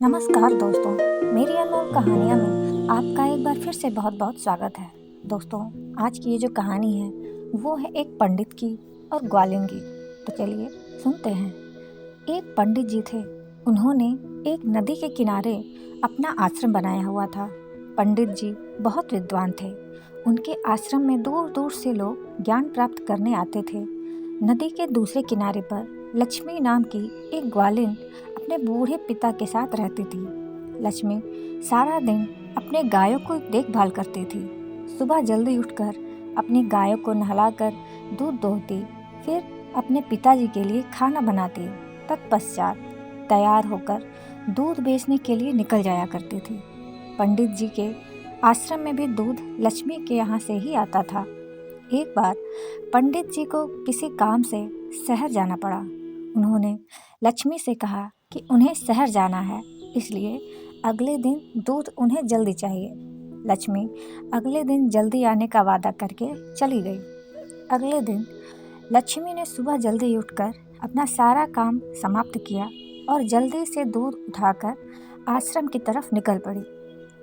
नमस्कार दोस्तों, मेरी अनमोल कहानियाँ में आपका एक बार फिर से बहुत बहुत स्वागत है। दोस्तों, आज की ये जो कहानी है वो है एक पंडित की और ग्वालिन की। तो चलिए सुनते हैं। एक पंडित जी थे। उन्होंने एक नदी के किनारे अपना आश्रम बनाया हुआ था। पंडित जी बहुत विद्वान थे। उनके आश्रम में दूर दूर से लोग ज्ञान प्राप्त करने आते थे। नदी के दूसरे किनारे पर लक्ष्मी नाम की एक ग्वालिन अपने बूढ़े पिता के साथ रहती थी। लक्ष्मी सारा दिन अपने गायों को देखभाल करती थी। सुबह जल्दी उठकर अपनी गायों को नहलाकर दूध दोहती, फिर अपने पिताजी के लिए खाना बनाती। तत्पश्चात तैयार होकर दूध बेचने के लिए निकल जाया करती थी। पंडित जी के आश्रम में भी दूध लक्ष्मी के यहाँ से ही आता था। एक बार पंडित जी को किसी काम से शहर जाना पड़ा। उन्होंने लक्ष्मी से कहा कि उन्हें शहर जाना है, इसलिए अगले दिन दूध उन्हें जल्दी चाहिए। लक्ष्मी अगले दिन जल्दी आने का वादा करके चली गई। अगले दिन लक्ष्मी ने सुबह जल्दी उठकर अपना सारा काम समाप्त किया और जल्दी से दूध उठाकर आश्रम की तरफ निकल पड़ी।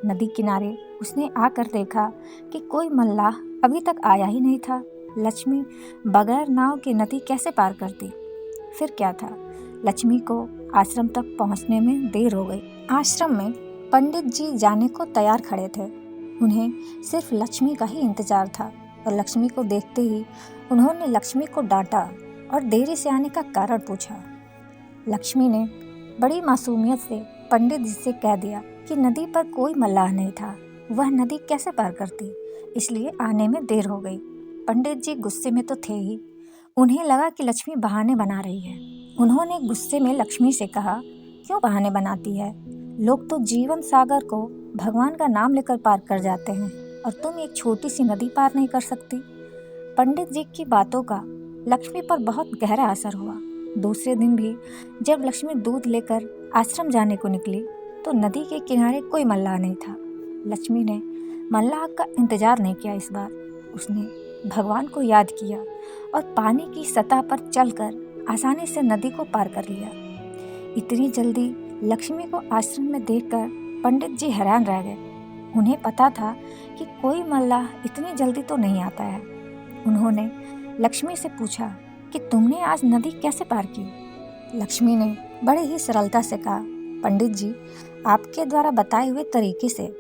नदी किनारे उसने आकर देखा कि कोई मल्लाह अभी तक आया ही नहीं था। लक्ष्मी बगैर नाव के नदी कैसे पार करती? फिर क्या था, लक्ष्मी को आश्रम तक पहुंचने में देर हो गई। आश्रम में पंडित जी जाने को तैयार खड़े थे। उन्हें सिर्फ लक्ष्मी का ही इंतजार था और लक्ष्मी को देखते ही उन्होंने लक्ष्मी को डांटा और देरी से आने का कारण पूछा। लक्ष्मी ने बड़ी मासूमियत से पंडित जी से कह दिया कि नदी पर कोई मल्लाह नहीं था, वह नदी कैसे पार करती, इसलिए आने में देर हो गई। पंडित जी गुस्से में तो थे ही, उन्हें लगा कि लक्ष्मी बहाने बना रही है। उन्होंने गुस्से में लक्ष्मी से कहा, क्यों बहाने बनाती है? लोग तो जीवन सागर को भगवान का नाम लेकर पार कर जाते हैं और तुम एक छोटी सी नदी पार नहीं कर सकती। पंडित जी की बातों का लक्ष्मी पर बहुत गहरा असर हुआ। दूसरे दिन भी जब लक्ष्मी दूध लेकर आश्रम जाने को निकली तो नदी के किनारे कोई मल्लाह नहीं था। लक्ष्मी ने मल्लाह का इंतजार नहीं किया। इस बार उसने भगवान को याद किया और पानी की सतह पर चलकर आसानी से नदी को पार कर लिया। इतनी जल्दी लक्ष्मी को आश्रम में देखकर पंडित जी हैरान रह गए। उन्हें पता था कि कोई मल्लाह इतनी जल्दी तो नहीं आता है। उन्होंने लक्ष्मी से पूछा कि तुमने आज नदी कैसे पार की? लक्ष्मी ने बड़े ही सरलता से कहा, पंडित जी, आपके द्वारा बताए हुए तरीके से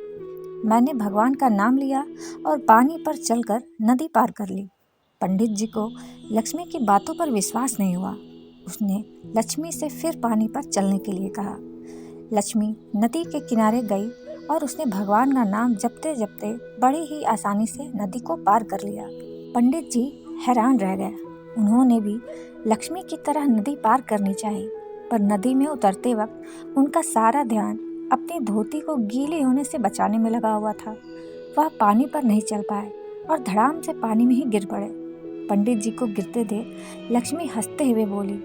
मैंने भगवान का नाम लिया और पानी पर चलकर नदी पार कर ली। पंडित जी को लक्ष्मी की बातों पर विश्वास नहीं हुआ। उसने लक्ष्मी से फिर पानी पर चलने के लिए कहा। लक्ष्मी नदी के किनारे गई और उसने भगवान का नाम जपते जपते बड़ी ही आसानी से नदी को पार कर लिया। पंडित जी हैरान रह गए। उन्होंने भी लक्ष्मी की तरह नदी पार करनी चाहिए, पर नदी में उतरते वक्त उनका सारा ध्यान अपनी धोती को गीले होने से बचाने में लगा हुआ था। वह पानी पर नहीं चल पाए और धड़ाम से पानी में ही गिर पड़े। पंडित जी को गिरते देख लक्ष्मी हंसते हुए बोली,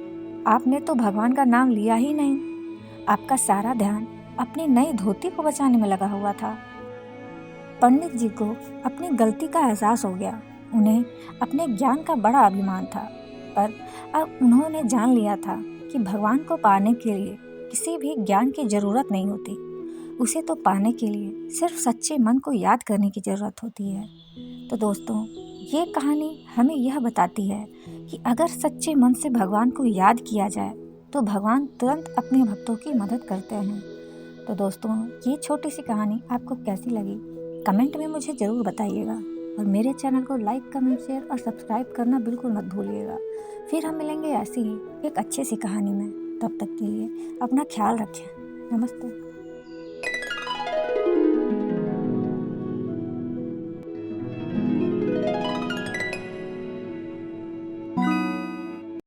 आपने तो भगवान का नाम लिया ही नहीं, आपका सारा ध्यान अपनी नई धोती को बचाने में लगा हुआ था। पंडित जी को अपनी गलती का एहसास हो गया। उन्हें अपने ज्ञान का बड़ा अभिमान था, पर अब उन्होंने जान लिया था कि भगवान को पाने के लिए किसी भी ज्ञान की ज़रूरत नहीं होती। उसे तो पाने के लिए सिर्फ सच्चे मन को याद करने की ज़रूरत होती है। तो दोस्तों, ये कहानी हमें यह बताती है कि अगर सच्चे मन से भगवान को याद किया जाए तो भगवान तुरंत अपने भक्तों की मदद करते हैं। तो दोस्तों, ये छोटी सी कहानी आपको कैसी लगी कमेंट में मुझे ज़रूर बताइएगा और मेरे चैनल को लाइक, कमेंट, शेयर और सब्सक्राइब करना बिल्कुल मत भूलिएगा। फिर हम मिलेंगे ऐसी ही एक अच्छी सी कहानी में। तब तक के लिए अपना ख्याल रखें। नमस्ते।